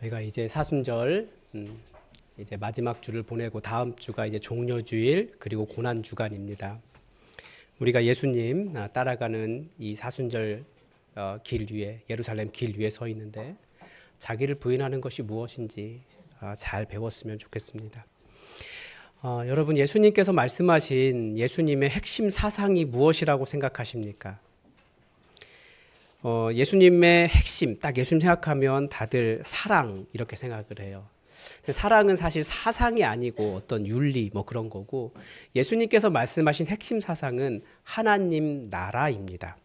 저희가 이제 사순절 이제 마지막 주를 보내고 다음 주가 이제 종려주일 그리고 고난 주간입니다. 우리가 예수님 따라가는 이 사순절 길 위에 예루살렘 길 위에 서 있는데 자기를 부인하는 것이 무엇인지 잘 배웠으면 좋겠습니다. 여러분 예수님께서 말씀하신 예수님의 핵심 사상이 무엇이라고 생각하십니까? 예수님의 핵심, 딱 예수님 생각하면 다들 사랑 이렇게 생각을 해요. 사랑은 사실 사상이 아니고 어떤 윤리 뭐 그런 거고 예수님께서 말씀하신 핵심 사상은 하나님 나라입니다.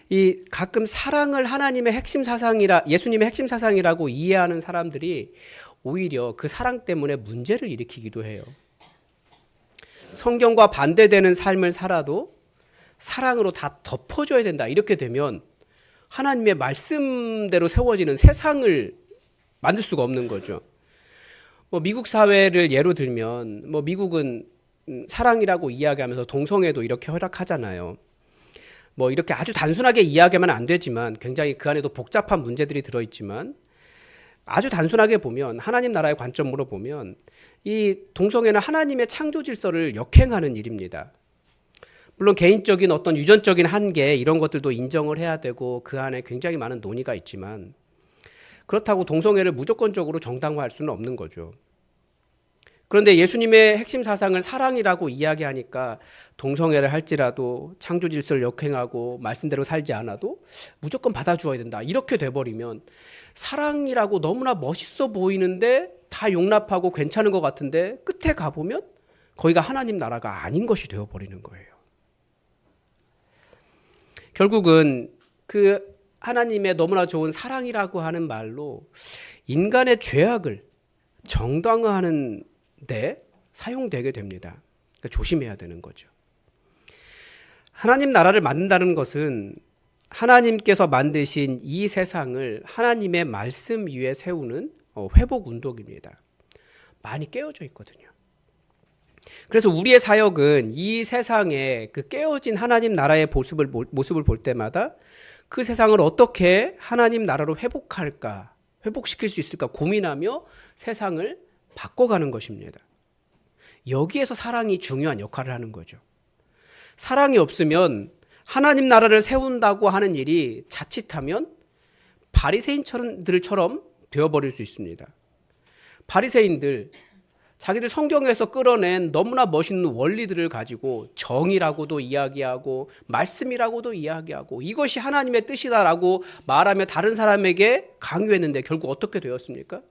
이 가끔 사랑을 하나님의 핵심 사상이라 예수님의 핵심 사상이라고 이해하는 사람들이 오히려 그 사랑 때문에 문제를 일으키기도 해요. 성경과 반대되는 삶을 살아도 사랑으로 다 덮어줘야 된다. 이렇게 되면 하나님의 말씀대로 세워지는 세상을 만들 수가 없는 거죠. 미국 사회를 예로 들면 미국은 사랑이라고 이야기하면서 동성애도 이렇게 허락하잖아요. 이렇게 아주 단순하게 이야기하면 안 되지만 굉장히 그 안에도 복잡한 문제들이 들어있지만 아주 단순하게 보면 하나님 나라의 관점으로 보면 이 동성애는 하나님의 창조 질서를 역행하는 일입니다. 물론 개인적인 어떤 유전적인 한계 이런 것들도 인정을 해야 되고 그 안에 굉장히 많은 논의가 있지만 그렇다고 동성애를 무조건적으로 정당화할 수는 없는 거죠. 그런데 예수님의 핵심 사상을 사랑이라고 이야기하니까 동성애를 할지라도 창조 질서를 역행하고 말씀대로 살지 않아도 무조건 받아주어야 된다. 이렇게 돼버리면 사랑이라고 너무나 멋있어 보이는데 다 용납하고 괜찮은 것 같은데 끝에 가보면 거기가 하나님 나라가 아닌 것이 되어버리는 거예요. 결국은 그 하나님의 너무나 좋은 사랑이라고 하는 말로 인간의 죄악을 정당화하는 데 사용되게 됩니다. 그러니까 조심해야 되는 거죠. 하나님 나라를 만든다는 것은 하나님께서 만드신 이 세상을 하나님의 말씀 위에 세우는 회복 운동입니다. 많이 깨어져 있거든요. 그래서 우리의 사역은 이 세상에 그 깨어진 하나님 나라의 모습을 볼 때마다 그 세상을 어떻게 하나님 나라로 회복할까, 회복시킬 수 있을까 고민하며 세상을 바꿔가는 것입니다. 여기에서 사랑이 중요한 역할을 하는 거죠. 사랑이 없으면 하나님 나라를 세운다고 하는 일이 자칫하면 바리새인들처럼 되어버릴 수 있습니다. 바리새인들 자기들 성경에서 끌어낸 너무나 멋있는 원리들을 가지고 정의라고도 이야기하고 말씀이라고도 이야기하고 이것이 하나님의 뜻이다라고 말하며 다른 사람에게 강요했는데 결국 어떻게 되었습니까?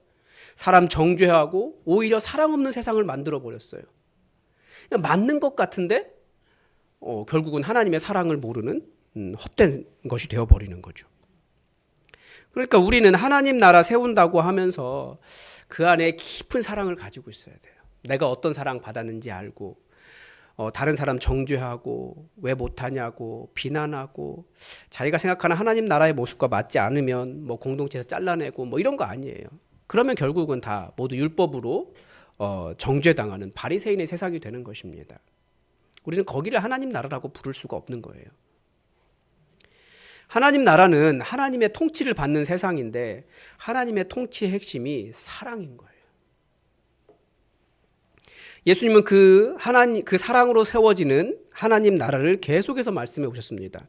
사람 정죄하고 오히려 사랑 없는 세상을 만들어 버렸어요. 맞는 것 같은데 결국은 하나님의 사랑을 모르는 헛된 것이 되어버리는 거죠. 그러니까 우리는 하나님 나라 세운다고 하면서 그 안에 깊은 사랑을 가지고 있어야 돼요. 내가 어떤 사랑 받았는지 알고 다른 사람 정죄하고 왜 못하냐고 비난하고 자기가 생각하는 하나님 나라의 모습과 맞지 않으면 공동체에서 잘라내고 이런 거 아니에요. 그러면 결국은 다 모두 율법으로 정죄당하는 바리새인의 세상이 되는 것입니다. 우리는 거기를 하나님 나라라고 부를 수가 없는 거예요. 하나님 나라는 하나님의 통치를 받는 세상인데 하나님의 통치의 핵심이 사랑인 거예요. 예수님은 그 사랑으로 세워지는 하나님 나라를 계속해서 말씀해 오셨습니다.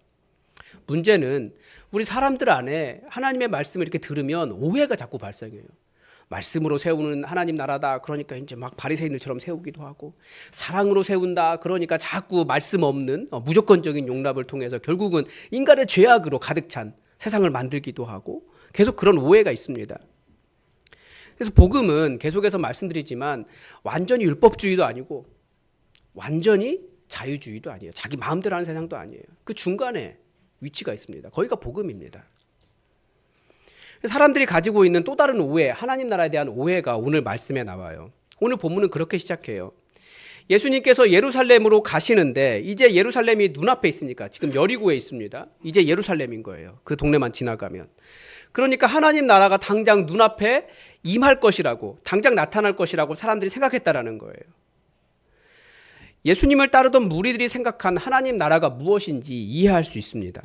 문제는 우리 사람들 안에 하나님의 말씀을 이렇게 들으면 오해가 자꾸 발생해요. 말씀으로 세우는 하나님 나라다. 그러니까 이제 막 바리새인들처럼 세우기도 하고 사랑으로 세운다. 그러니까 자꾸 말씀 없는 무조건적인 용납을 통해서 결국은 인간의 죄악으로 가득 찬 세상을 만들기도 하고 계속 그런 오해가 있습니다. 그래서 복음은 계속해서 말씀드리지만 완전히 율법주의도 아니고 완전히 자유주의도 아니에요. 자기 마음대로 하는 세상도 아니에요. 그 중간에 위치가 있습니다. 거기가 복음입니다. 사람들이 가지고 있는 또 다른 오해, 하나님 나라에 대한 오해가 오늘 말씀에 나와요. 오늘 본문은 그렇게 시작해요. 예수님께서 예루살렘으로 가시는데 이제 예루살렘이 눈앞에 있으니까 지금 여리고에 있습니다. 이제 예루살렘인 거예요. 그 동네만 지나가면. 그러니까 하나님 나라가 당장 눈앞에 임할 것이라고 당장 나타날 것이라고 사람들이 생각했다라는 거예요. 예수님을 따르던 무리들이 생각한 하나님 나라가 무엇인지 이해할 수 있습니다.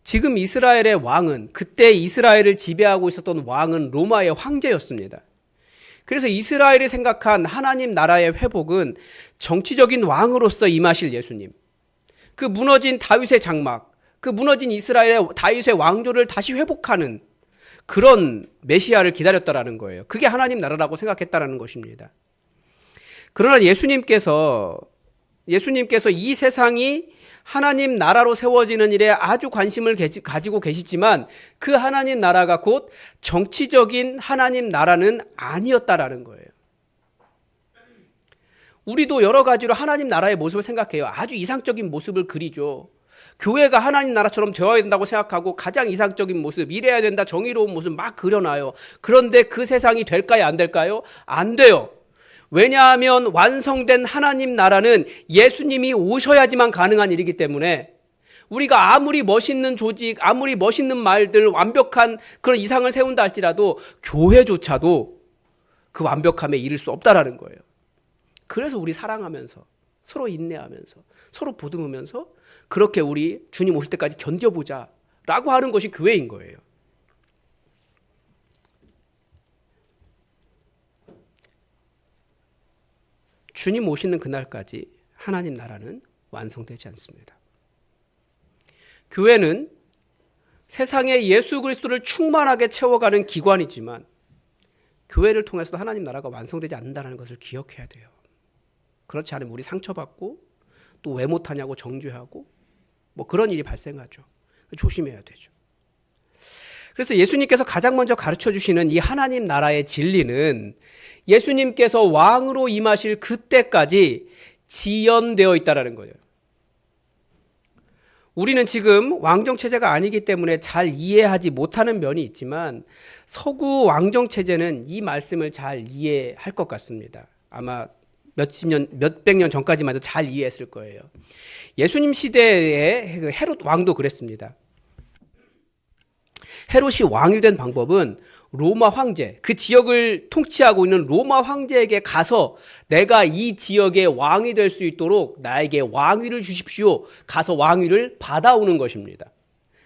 지금 이스라엘의 왕은, 그때 이스라엘을 지배하고 있었던 왕은 로마의 황제였습니다. 그래서 이스라엘이 생각한 하나님 나라의 회복은 정치적인 왕으로서 임하실 예수님, 그 무너진 다윗의 장막, 그 무너진 이스라엘의 다윗의 왕조를 다시 회복하는 그런 메시아를 기다렸다라는 거예요. 그게 하나님 나라라고 생각했다라는 것입니다. 그러나 예수님께서 이 세상이 하나님 나라로 세워지는 일에 아주 관심을 가지고 계시지만 그 하나님 나라가 곧 정치적인 하나님 나라는 아니었다라는 거예요. 우리도 여러 가지로 하나님 나라의 모습을 생각해요. 아주 이상적인 모습을 그리죠. 교회가 하나님 나라처럼 되어야 된다고 생각하고 가장 이상적인 모습, 이래야 된다, 정의로운 모습 막 그려놔요. 그런데 그 세상이 될까요? 안 될까요? 안 돼요. 왜냐하면 완성된 하나님 나라는 예수님이 오셔야지만 가능한 일이기 때문에 우리가 아무리 멋있는 조직, 아무리 멋있는 말들, 완벽한 그런 이상을 세운다 할지라도 교회조차도 그 완벽함에 이를 수 없다라는 거예요. 그래서 우리 사랑하면서 서로 인내하면서 서로 보듬으면서 그렇게 우리 주님 오실 때까지 견뎌보자 라고 하는 것이 교회인 거예요. 주님 오시는 그날까지 하나님 나라는 완성되지 않습니다. 교회는 세상에 예수 그리스도를 충만하게 채워가는 기관이지만 교회를 통해서도 하나님 나라가 완성되지 않는다는 것을 기억해야 돼요. 그렇지 않으면 우리 상처받고 또 왜 못하냐고 정죄하고 뭐 그런 일이 발생하죠. 조심해야 되죠. 그래서 예수님께서 가장 먼저 가르쳐 주시는 이 하나님 나라의 진리는 예수님께서 왕으로 임하실 그때까지 지연되어 있다는 거예요. 우리는 지금 왕정체제가 아니기 때문에 잘 이해하지 못하는 면이 있지만 서구 왕정체제는 이 말씀을 잘 이해할 것 같습니다. 아마 몇백 년 전까지만 해도 잘 이해했을 거예요. 예수님 시대에 헤롯 왕도 그랬습니다. 헤롯이 왕이 된 방법은 로마 황제, 그 지역을 통치하고 있는 로마 황제에게 가서 내가 이 지역의 왕이 될 수 있도록 나에게 왕위를 주십시오. 가서 왕위를 받아오는 것입니다.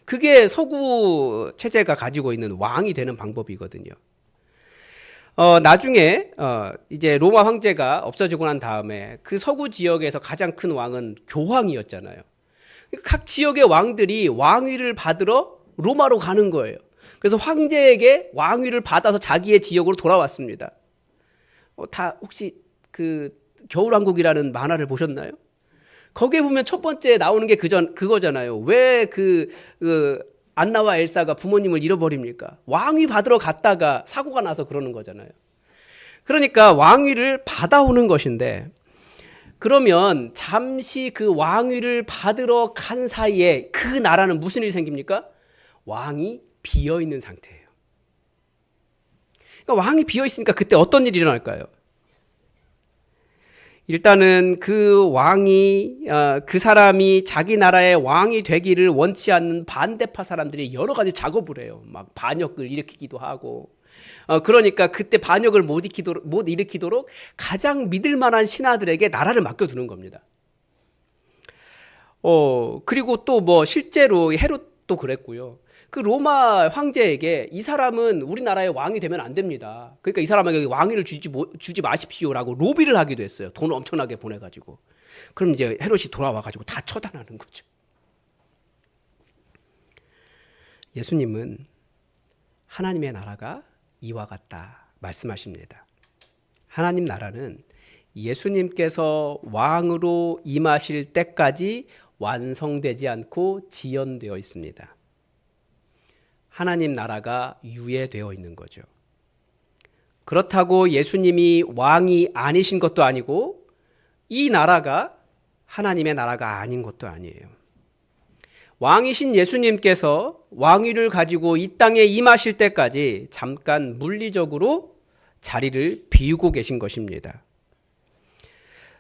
그게 서구 체제가 가지고 있는 왕이 되는 방법이거든요. 나중에 이제 로마 황제가 없어지고 난 다음에 그 서구 지역에서 가장 큰 왕은 교황이었잖아요. 각 지역의 왕들이 왕위를 받으러 로마로 가는 거예요. 그래서 황제에게 왕위를 받아서 자기의 지역으로 돌아왔습니다. 다 혹시 그 겨울왕국이라는 만화를 보셨나요? 거기에 보면 첫 번째 나오는 게 그거잖아요. 왜 안나와 엘사가 부모님을 잃어버립니까? 왕위 받으러 갔다가 사고가 나서 그러는 거잖아요. 그러니까 왕위를 받아오는 것인데 그러면 잠시 그 왕위를 받으러 간 사이에 그 나라는 무슨 일이 생깁니까? 왕이 비어있는 상태예요. 그러니까 왕이 비어있으니까 그때 어떤 일이 일어날까요? 일단은 그 왕이 그 사람이 자기 나라의 왕이 되기를 원치 않는 반대파 사람들이 여러 가지 작업을 해요. 막 반역을 일으키기도 하고 그러니까 그때 반역을 못 일으키도록 가장 믿을 만한 신하들에게 나라를 맡겨두는 겁니다. 그리고 또 뭐 실제로 헤롯도 그랬고요. 그 로마 황제에게 이 사람은 우리나라의 왕이 되면 안 됩니다. 그러니까 이 사람에게 왕위를 주지 마십시오라고 로비를 하기도 했어요. 돈을 엄청나게 보내가지고. 그럼 이제 헤롯이 돌아와가지고 다 처단하는 거죠. 예수님은 하나님의 나라가 이와 같다 말씀하십니다. 하나님 나라는 예수님께서 왕으로 임하실 때까지 완성되지 않고 지연되어 있습니다. 하나님 나라가 유예되어 있는 거죠. 그렇다고 예수님이 왕이 아니신 것도 아니고 이 나라가 하나님의 나라가 아닌 것도 아니에요. 왕이신 예수님께서 왕위를 가지고 이 땅에 임하실 때까지 잠깐 물리적으로 자리를 비우고 계신 것입니다.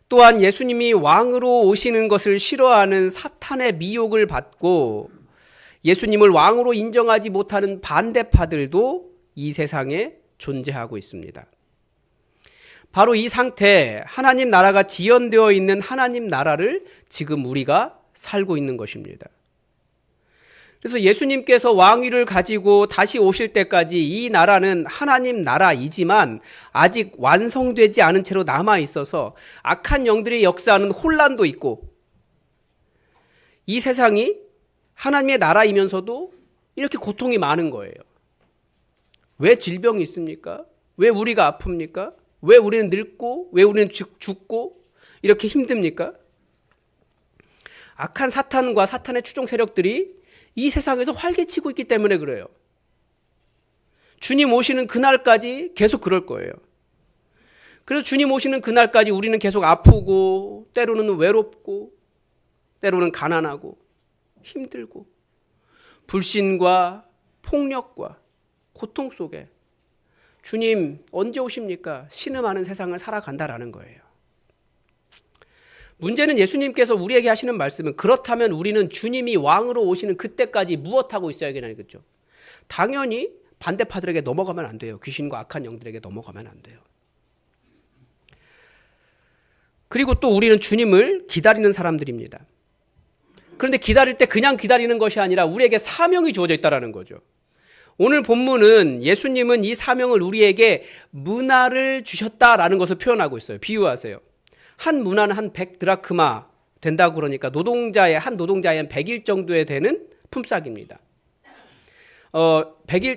또한 예수님이 왕으로 오시는 것을 싫어하는 사탄의 미혹을 받고 예수님을 왕으로 인정하지 못하는 반대파들도 이 세상에 존재하고 있습니다. 바로 이 상태, 하나님 나라가 지연되어 있는 하나님 나라를 지금 우리가 살고 있는 것입니다. 그래서 예수님께서 왕위를 가지고 다시 오실 때까지 이 나라는 하나님 나라이지만 아직 완성되지 않은 채로 남아 있어서 악한 영들이 역사하는 혼란도 있고, 이 세상이 하나님의 나라이면서도 이렇게 고통이 많은 거예요. 왜 질병이 있습니까? 왜 우리가 아픕니까? 왜 우리는 늙고, 왜 우리는 죽고 이렇게 힘듭니까? 악한 사탄과 사탄의 추종 세력들이 이 세상에서 활개치고 있기 때문에 그래요. 주님 오시는 그날까지 계속 그럴 거예요. 그래서 주님 오시는 그날까지 우리는 계속 아프고, 때로는 외롭고, 때로는 가난하고, 힘들고, 불신과 폭력과 고통 속에 주님 언제 오십니까? 신음하는 세상을 살아간다라는 거예요. 문제는 예수님께서 우리에게 하시는 말씀은, 그렇다면 우리는 주님이 왕으로 오시는 그때까지 무엇하고 있어야겠냐는 거죠. 당연히 반대파들에게 넘어가면 안 돼요. 귀신과 악한 영들에게 넘어가면 안 돼요. 그리고 또 우리는 주님을 기다리는 사람들입니다. 그런데 기다릴 때 그냥 기다리는 것이 아니라 우리에게 사명이 주어져 있다는 거죠. 오늘 본문은 예수님은 이 사명을 우리에게 문화를 주셨다라는 것을 표현하고 있어요. 비유하세요. 한 문화는 한 100드라크마 된다고 그러니까 한 노동자의 한 100일 정도에 되는 품삯입니다.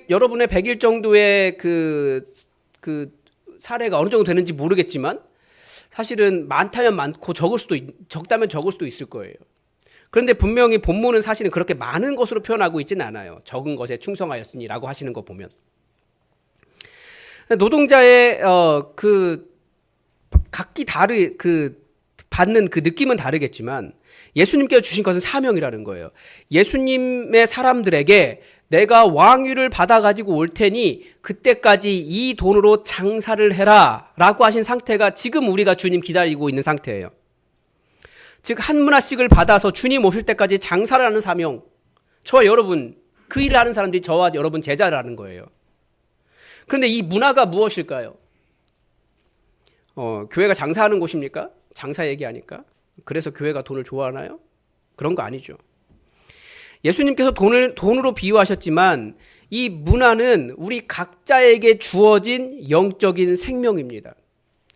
여러분의 100일 정도의 그 사례가 어느 정도 되는지 모르겠지만 사실은 많다면 많고 적다면 적을 수도 있을 거예요. 그런데 분명히 본문은 사실은 그렇게 많은 것으로 표현하고 있지는 않아요. 적은 것에 충성하였으니라고 하시는 거 보면. 노동자의 각기 받는 그 느낌은 다르겠지만 예수님께서 주신 것은 사명이라는 거예요. 예수님의 사람들에게 내가 왕위를 받아가지고 올 테니 그때까지 이 돈으로 장사를 해라 라고 하신 상태가 지금 우리가 주님 기다리고 있는 상태예요. 즉 한 문화씩을 받아서 주님 오실 때까지 장사를 하는 사명, 저와 여러분, 그 일을 하는 사람들이 저와 여러분 제자라는 거예요. 그런데 이 문화가 무엇일까요? 교회가 장사하는 곳입니까? 장사 얘기하니까. 그래서 교회가 돈을 좋아하나요? 그런 거 아니죠. 예수님께서 돈으로 비유하셨지만 이 문화는 우리 각자에게 주어진 영적인 생명입니다.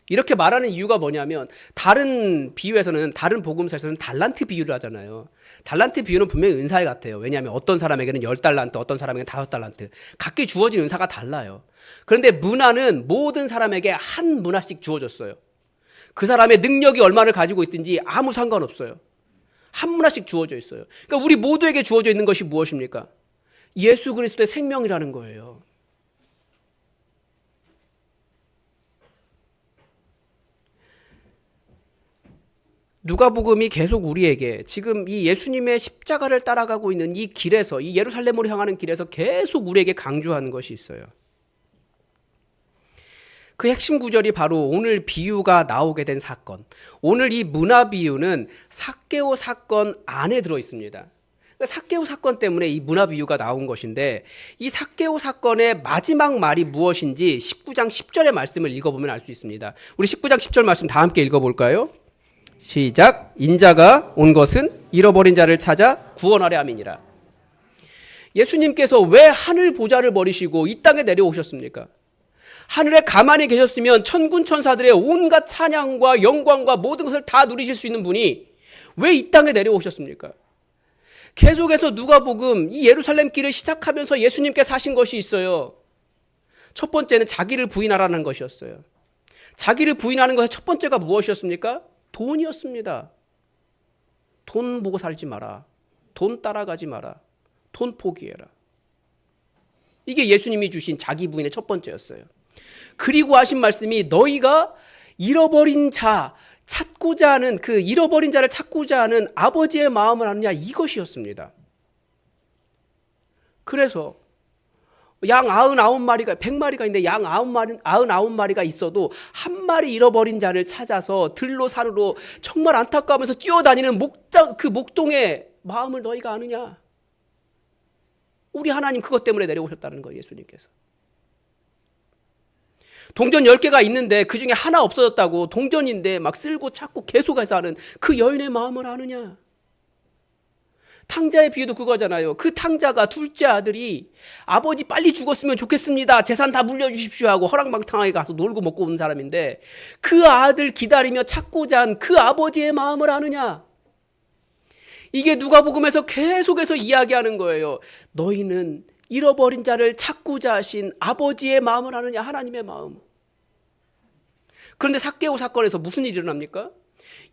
이렇게 말하는 이유가 뭐냐면 다른 복음서에서는 달란트 비유를 하잖아요. 달란트 비유는 분명히 은사의 같아요. 왜냐하면 어떤 사람에게는 10달란트, 어떤 사람에게는 5달란트. 각기 주어진 은사가 달라요. 그런데 문화는 모든 사람에게 한 문화씩 주어졌어요. 그 사람의 능력이 얼마를 가지고 있든지 아무 상관없어요. 한 문화씩 주어져 있어요. 그러니까 우리 모두에게 주어져 있는 것이 무엇입니까? 예수 그리스도의 생명이라는 거예요. 누가복음이 계속 우리에게 지금 이 예수님의 십자가를 따라가고 있는 이 길에서, 이 예루살렘으로 향하는 길에서 계속 우리에게 강조하는 것이 있어요. 그 핵심 구절이 바로 오늘 비유가 나오게 된 사건. 오늘 이 문화 비유는 삭개오 사건 안에 들어 있습니다. 삭개오 사건 때문에 이 문화 비유가 나온 것인데, 이 삭개오 사건의 마지막 말이 무엇인지 19장 10절의 말씀을 읽어보면 알 수 있습니다. 우리 19장 10절 말씀 다 함께 읽어볼까요? 시작. 인자가 온 것은 잃어버린 자를 찾아 구원하려 함이니라. 예수님께서 왜 하늘 보좌를 버리시고 이 땅에 내려오셨습니까? 하늘에 가만히 계셨으면 천군 천사들의 온갖 찬양과 영광과 모든 것을 다 누리실 수 있는 분이 왜 이 땅에 내려오셨습니까? 계속해서 누가복음 이 예루살렘 길을 시작하면서 예수님께서 하신 것이 있어요. 첫 번째는 자기를 부인하라는 것이었어요. 자기를 부인하는 것의 첫 번째가 무엇이었습니까? 돈이었습니다. 돈 보고 살지 마라. 돈 따라가지 마라. 돈 포기해라. 이게 예수님이 주신 자기 부인의 첫 번째였어요. 그리고 하신 말씀이 너희가 잃어버린 자, 찾고자 하는 그 잃어버린 자를 찾고자 하는 아버지의 마음을 아느냐, 이것이었습니다. 그래서 양 99마리가 100마리가 있는데 양 99마리가 있어도 한 마리 잃어버린 자를 찾아서 들로 산으로 정말 안타까우면서 뛰어다니는 그 목동의 마음을 너희가 아느냐. 우리 하나님 그것 때문에 내려오셨다는 거예요. 예수님께서. 동전 10개가 있는데 그중에 하나 없어졌다고, 동전인데 막 쓸고 찾고 계속해서 하는 그 여인의 마음을 아느냐. 탕자의 비유도 그거잖아요. 그 탕자가 둘째 아들이 아버지 빨리 죽었으면 좋겠습니다. 재산 다 물려주십시오 하고 허랑방탕하게 가서 놀고 먹고 온 사람인데 그 아들 기다리며 찾고자 한 그 아버지의 마음을 아느냐? 이게 누가복음에서 계속해서 이야기하는 거예요. 너희는 잃어버린 자를 찾고자 하신 아버지의 마음을 아느냐? 하나님의 마음. 그런데 삭개오 사건에서 무슨 일이 일어납니까?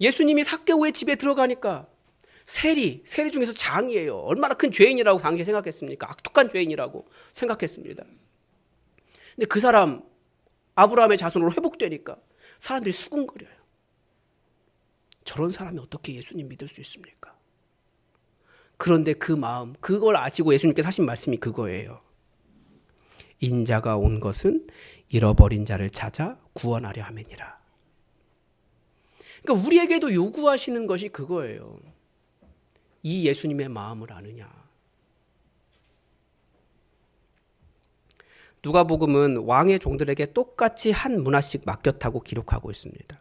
예수님이 삭개오의 집에 들어가니까 세리 중에서 장이에요. 얼마나 큰 죄인이라고 당시에 생각했습니까? 악독한 죄인이라고 생각했습니다. 근데 그 사람 아브라함의 자손으로 회복되니까 사람들이 수군거려요. 저런 사람이 어떻게 예수님 믿을 수 있습니까? 그런데 그 마음, 그걸 아시고 예수님께서 하신 말씀이 그거예요. 인자가 온 것은 잃어버린 자를 찾아 구원하려 함이니라. 그러니까 우리에게도 요구하시는 것이 그거예요. 이 예수님의 마음을 아느냐. 누가복음은 왕의 종들에게 똑같이 한 문화씩 맡겼다고 기록하고 있습니다.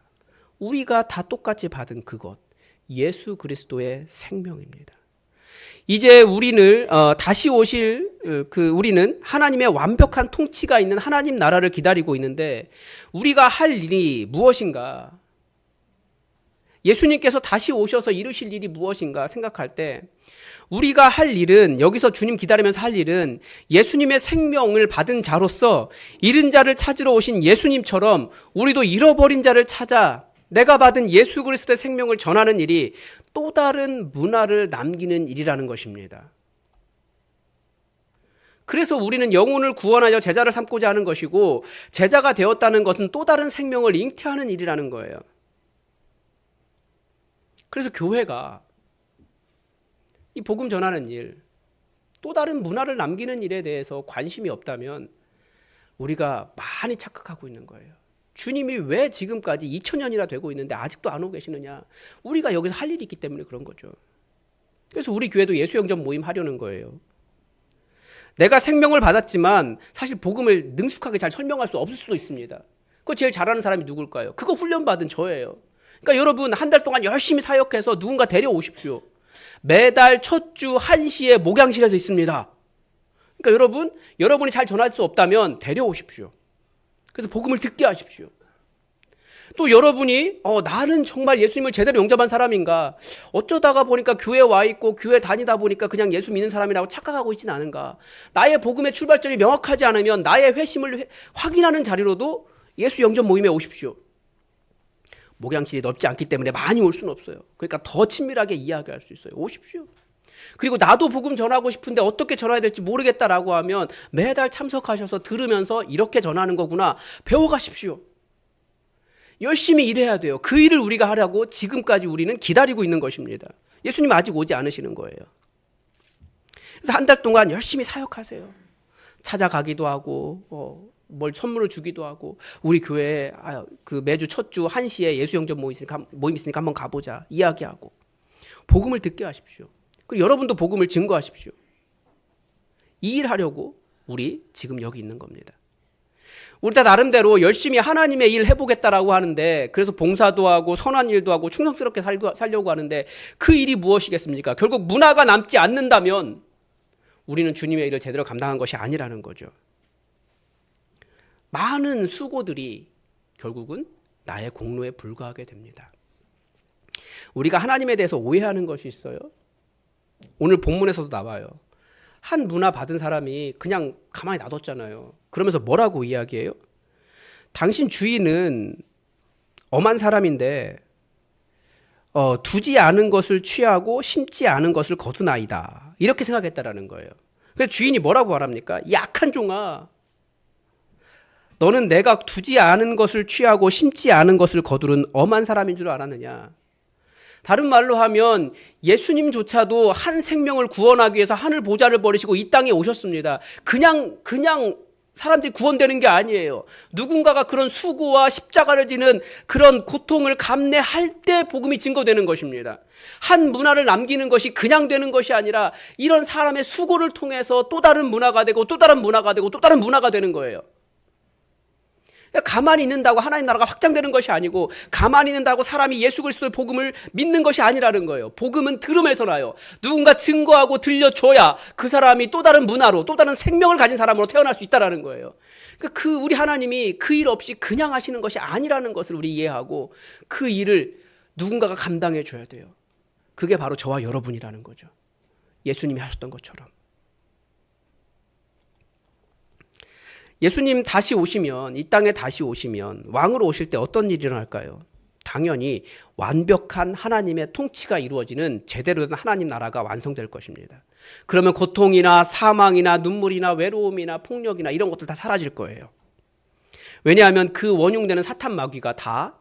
우리가 다 똑같이 받은 그것, 예수 그리스도의 생명입니다. 이제 우리는 다시 오실 우리는 하나님의 완벽한 통치가 있는 하나님 나라를 기다리고 있는데 우리가 할 일이 무엇인가? 예수님께서 다시 오셔서 이루실 일이 무엇인가 생각할 때 우리가 할 일은 여기서 주님 기다리면서 할 일은 예수님의 생명을 받은 자로서 잃은 자를 찾으러 오신 예수님처럼 우리도 잃어버린 자를 찾아 내가 받은 예수 그리스도의 생명을 전하는 일이 또 다른 문화를 남기는 일이라는 것입니다. 그래서 우리는 영혼을 구원하여 제자를 삼고자 하는 것이고 제자가 되었다는 것은 또 다른 생명을 잉태하는 일이라는 거예요. 그래서 교회가 이 복음 전하는 일, 또 다른 문화를 남기는 일에 대해서 관심이 없다면 우리가 많이 착각하고 있는 거예요. 주님이 왜 지금까지 2000년이나 되고 있는데 아직도 안 오고 계시느냐? 우리가 여기서 할 일이 있기 때문에 그런 거죠. 그래서 우리 교회도 예수영전 모임 하려는 거예요. 내가 생명을 받았지만 사실 복음을 능숙하게 잘 설명할 수 없을 수도 있습니다. 그거 제일 잘하는 사람이 누굴까요? 그거 훈련받은 저예요. 그러니까 여러분 한 달 동안 열심히 사역해서 누군가 데려오십시오. 매달 첫 주 1시에 목양실에서 있습니다. 그러니까 여러분이 잘 전할 수 없다면 데려오십시오. 그래서 복음을 듣게 하십시오. 또 여러분이 나는 정말 예수님을 제대로 영접한 사람인가? 어쩌다가 보니까 교회 와 있고 교회 다니다 보니까 그냥 예수 믿는 사람이라고 착각하고 있지는 않은가? 나의 복음의 출발점이 명확하지 않으면 나의 회심을 확인하는 자리로도 예수 영접 모임에 오십시오. 목양실이 넓지 않기 때문에 많이 올 수는 없어요. 그러니까 더 친밀하게 이야기할 수 있어요. 오십시오. 그리고 나도 복음 전하고 싶은데 어떻게 전해야 될지 모르겠다라고 하면 매달 참석하셔서 들으면서 이렇게 전하는 거구나 배워가십시오. 열심히 일해야 돼요. 그 일을 우리가 하려고 지금까지 우리는 기다리고 있는 것입니다. 예수님 아직 오지 않으시는 거예요. 그래서 한 달 동안 열심히 사역하세요. 찾아가기도 하고 뭘 선물을 주기도 하고 우리 교회에 그 매주 첫 주 1시에 예수영접 모임 있으니까 한번 가보자 이야기하고 복음을 듣게 하십시오. 그리고 여러분도 복음을 증거하십시오. 이 일 하려고 우리 지금 여기 있는 겁니다. 우리 다 나름대로 열심히 하나님의 일 해보겠다라고 하는데 그래서 봉사도 하고 선한 일도 하고 충성스럽게 살려고 하는데 그 일이 무엇이겠습니까? 결국 문화가 남지 않는다면 우리는 주님의 일을 제대로 감당한 것이 아니라는 거죠. 많은 수고들이 결국은 나의 공로에 불과하게 됩니다. 우리가 하나님에 대해서 오해하는 것이 있어요. 오늘 본문에서도 나와요. 한 문화 받은 사람이 그냥 가만히 놔뒀잖아요. 그러면서 뭐라고 이야기해요? 당신 주인은 엄한 사람인데 두지 않은 것을 취하고 심지 않은 것을 거두나이다. 이렇게 생각했다라는 거예요. 그래서 주인이 뭐라고 말합니까? 약한 종아, 너는 내가 두지 않은 것을 취하고 심지 않은 것을 거두는 엄한 사람인 줄 알았느냐? 다른 말로 하면 예수님조차도 한 생명을 구원하기 위해서 하늘 보좌를 버리시고 이 땅에 오셨습니다. 그냥 사람들이 구원되는 게 아니에요. 누군가가 그런 수고와 십자가를 지는 그런 고통을 감내할 때 복음이 증거되는 것입니다. 한 문화를 남기는 것이 그냥 되는 것이 아니라 이런 사람의 수고를 통해서 또 다른 문화가 되고 또 다른 문화가 되고 또 다른 문화가 되는 거예요. 가만히 있는다고 하나님 나라가 확장되는 것이 아니고, 가만히 있는다고 사람이 예수 그리스도의 복음을 믿는 것이 아니라는 거예요. 복음은 들음에서 나요. 누군가 증거하고 들려줘야 그 사람이 또 다른 문화로, 또 다른 생명을 가진 사람으로 태어날 수 있다는 거예요. 그 우리 하나님이 그 일 없이 그냥 하시는 것이 아니라는 것을 우리 이해하고, 그 일을 누군가가 감당해 줘야 돼요. 그게 바로 저와 여러분이라는 거죠. 예수님이 하셨던 것처럼. 예수님 다시 오시면, 이 땅에 다시 오시면 왕으로 오실 때 어떤 일이 일어날까요? 당연히 완벽한 하나님의 통치가 이루어지는 제대로 된 하나님 나라가 완성될 것입니다. 그러면 고통이나 사망이나 눈물이나 외로움이나 폭력이나 이런 것들 다 사라질 거예요. 왜냐하면 그 원흉되는 사탄 마귀가 다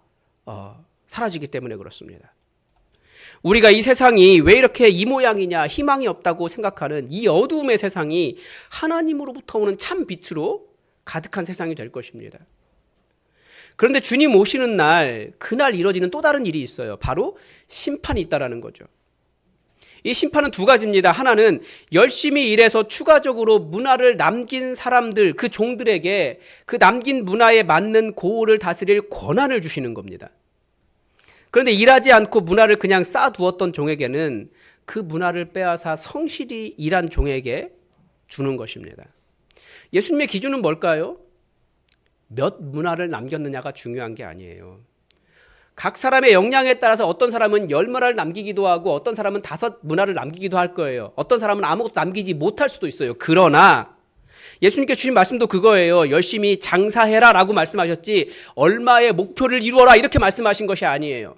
사라지기 때문에 그렇습니다. 우리가 이 세상이 왜 이렇게 이 모양이냐, 희망이 없다고 생각하는 이 어두움의 세상이 하나님으로부터 오는 참 빛으로 가득한 세상이 될 것입니다. 그런데 주님 오시는 날, 그날 이뤄지는 또 다른 일이 있어요. 바로 심판이 있다라는 거죠. 이 심판은 두 가지입니다. 하나는 열심히 일해서 추가적으로 문화를 남긴 사람들, 그 종들에게 그 남긴 문화에 맞는 고을을 다스릴 권한을 주시는 겁니다. 그런데 일하지 않고 문화를 그냥 쌓아두었던 종에게는 그 문화를 빼앗아 성실히 일한 종에게 주는 것입니다. 예수님의 기준은 뭘까요? 몇 문화를 남겼느냐가 중요한 게 아니에요. 각 사람의 역량에 따라서 어떤 사람은 10문화를 남기기도 하고 어떤 사람은 5문화를 남기기도 할 거예요. 어떤 사람은 아무것도 남기지 못할 수도 있어요. 그러나 예수님께 주신 말씀도 그거예요. 열심히 장사해라 라고 말씀하셨지 얼마의 목표를 이루어라 이렇게 말씀하신 것이 아니에요.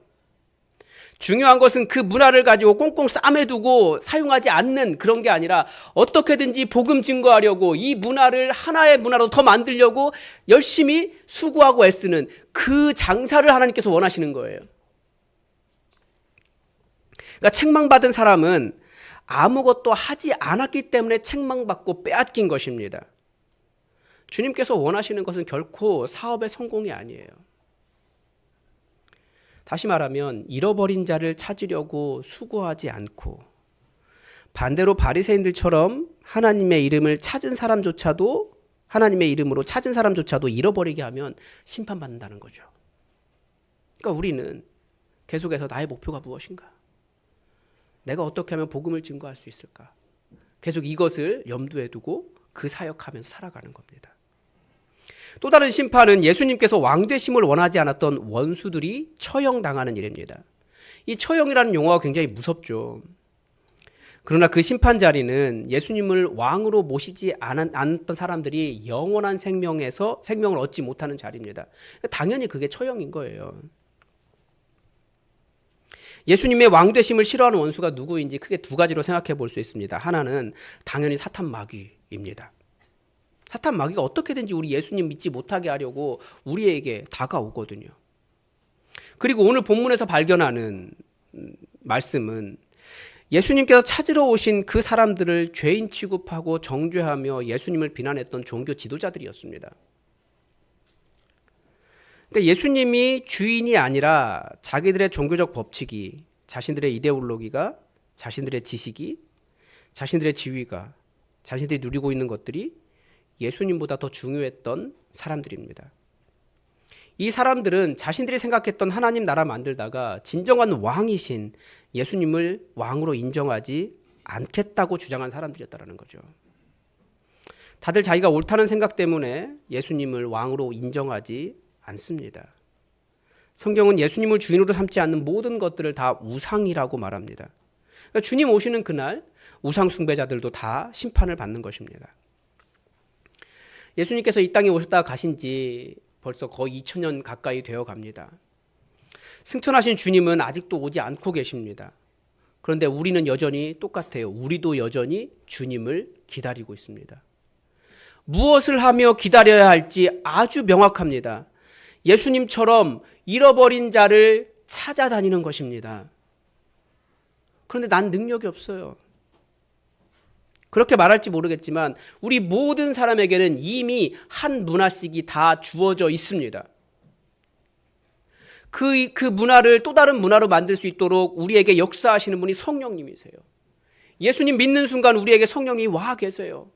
중요한 것은 그 문화를 가지고 꽁꽁 싸매두고 사용하지 않는 그런 게 아니라 어떻게든지 복음 증거하려고 이 문화를 하나의 문화로 더 만들려고 열심히 수고하고 애쓰는 그 장사를 하나님께서 원하시는 거예요. 그러니까 책망받은 사람은 아무것도 하지 않았기 때문에 책망받고 빼앗긴 것입니다. 주님께서 원하시는 것은 결코 사업의 성공이 아니에요. 다시 말하면 잃어버린 자를 찾으려고 수고하지 않고 반대로 바리새인들처럼 하나님의 이름을 찾은 사람조차도 하나님의 이름으로 찾은 사람조차도 잃어버리게 하면 심판받는다는 거죠. 그러니까 우리는 계속해서 나의 목표가 무엇인가? 내가 어떻게 하면 복음을 증거할 수 있을까? 계속 이것을 염두에 두고 그 사역하면서 살아가는 겁니다. 또 다른 심판은 예수님께서 왕되심을 원하지 않았던 원수들이 처형당하는 일입니다. 이 처형이라는 용어가 굉장히 무섭죠. 그러나 그 심판 자리는 예수님을 왕으로 모시지 않았던 사람들이 영원한 생명을 얻지 못하는 자리입니다. 당연히 그게 처형인 거예요. 예수님의 왕되심을 싫어하는 원수가 누구인지 크게 두 가지로 생각해 볼 수 있습니다. 하나는 당연히 사탄 마귀입니다. 사탄 마귀가 어떻게든지 우리 예수님 믿지 못하게 하려고 우리에게 다가오거든요. 그리고 오늘 본문에서 발견하는 말씀은 예수님께서 찾으러 오신 그 사람들을 죄인 취급하고 정죄하며 예수님을 비난했던 종교 지도자들이었습니다. 그러니까 예수님이 주인이 아니라 자기들의 종교적 법칙이, 자신들의 이데올로기가, 자신들의 지식이, 자신들의 지위가, 자신들이 누리고 있는 것들이 예수님보다 더 중요했던 사람들입니다. 이 사람들은 자신들이 생각했던 하나님 나라 만들다가 진정한 왕이신 예수님을 왕으로 인정하지 않겠다고 주장한 사람들이었다는 거죠. 다들 자기가 옳다는 생각 때문에 예수님을 왕으로 인정하지 않습니다. 성경은 예수님을 주인으로 삼지 않는 모든 것들을 다 우상이라고 말합니다. 그러니까 주님 오시는 그날 우상 숭배자들도 다 심판을 받는 것입니다. 예수님께서 이 땅에 오셨다가 가신 지 벌써 거의 2000년 가까이 되어 갑니다. 승천하신 주님은 아직도 오지 않고 계십니다. 그런데 우리는 여전히 똑같아요. 우리도 여전히 주님을 기다리고 있습니다. 무엇을 하며 기다려야 할지 아주 명확합니다. 예수님처럼 잃어버린 자를 찾아다니는 것입니다. 그런데 난 능력이 없어요. 그렇게 말할지 모르겠지만 우리 모든 사람에게는 이미 한 문화씩이 다 주어져 있습니다. 그 문화를 또 다른 문화로 만들 수 있도록 우리에게 역사하시는 분이 성령님이세요. 예수님 믿는 순간 우리에게 성령이 와 계세요.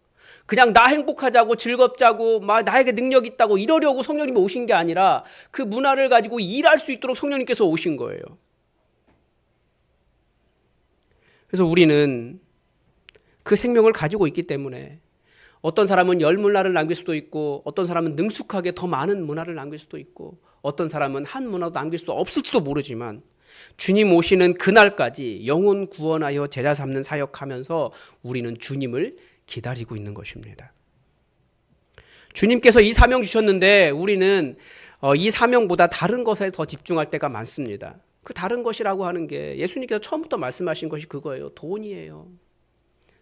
그냥 나 행복하자고 즐겁자고 막 나에게 능력 있다고 이러려고 성령님이 오신 게 아니라 그 문화를 가지고 일할 수 있도록 성령님께서 오신 거예요. 그래서 우리는 그 생명을 가지고 있기 때문에 어떤 사람은 10문화를 남길 수도 있고 어떤 사람은 능숙하게 더 많은 문화를 남길 수도 있고 어떤 사람은 한 문화도 남길 수 없을지도 모르지만 주님 오시는 그날까지 영혼 구원하여 제자 삼는 사역하면서 우리는 주님을 기다리고 있는 것입니다. 주님께서 이 사명 주셨는데 우리는 이 사명보다 다른 것에 더 집중할 때가 많습니다. 그 다른 것이라고 하는 게 예수님께서 처음부터 말씀하신 것이 그거예요. 돈이에요.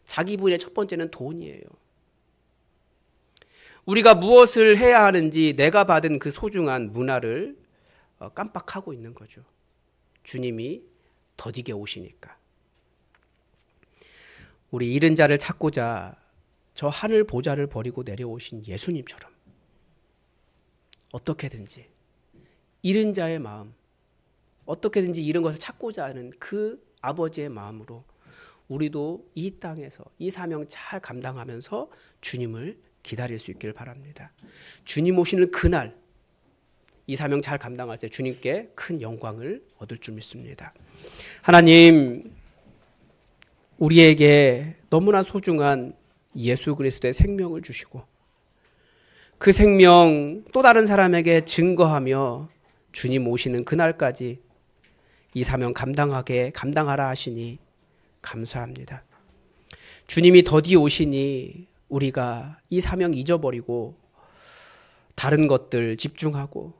자기 부인의 첫 번째는 돈이에요. 우리가 무엇을 해야 하는지 내가 받은 그 소중한 문화를 깜빡하고 있는 거죠. 주님이 더디게 오시니까. 우리 잃은 자를 찾고자 저 하늘 보좌를 버리고 내려오신 예수님처럼 어떻게든지 잃은 자의 마음, 어떻게든지 잃은 것을 찾고자 하는 그 아버지의 마음으로 우리도 이 땅에서 이 사명 잘 감당하면서 주님을 기다릴 수 있기를 바랍니다. 주님 오시는 그날 이 사명 잘 감당할 때 주님께 큰 영광을 얻을 줄 믿습니다. 하나님, 우리에게 너무나 소중한 예수 그리스도의 생명을 주시고 그 생명 또 다른 사람에게 증거하며 주님 오시는 그날까지 이 사명 감당하라 하시니 감사합니다. 주님이 더디 오시니 우리가 이 사명 잊어버리고 다른 것들 집중하고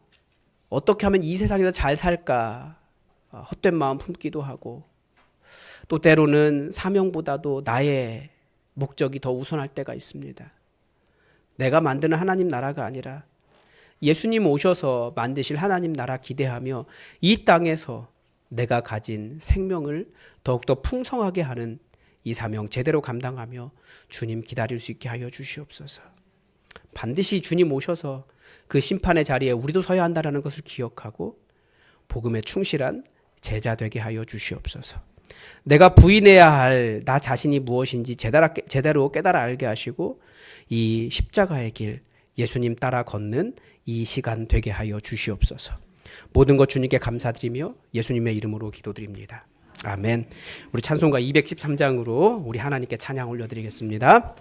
어떻게 하면 이 세상에서 잘 살까 헛된 마음 품기도 하고 또 때로는 사명보다도 나의 목적이 더 우선할 때가 있습니다. 내가 만드는 하나님 나라가 아니라 예수님 오셔서 만드실 하나님 나라 기대하며 이 땅에서 내가 가진 생명을 더욱더 풍성하게 하는 이 사명 제대로 감당하며 주님 기다릴 수 있게 하여 주시옵소서. 반드시 주님 오셔서 그 심판의 자리에 우리도 서야 한다는 것을 기억하고 복음에 충실한 제자 되게 하여 주시옵소서. 내가 부인해야 할 나 자신이 무엇인지 제대로 깨달아 알게 하시고 이 십자가의 길 예수님 따라 걷는 이 시간 되게 하여 주시옵소서. 모든 것 주님께 감사드리며 예수님의 이름으로 기도드립니다. 아멘. 우리 찬송가 213장으로 우리 하나님께 찬양 올려드리겠습니다.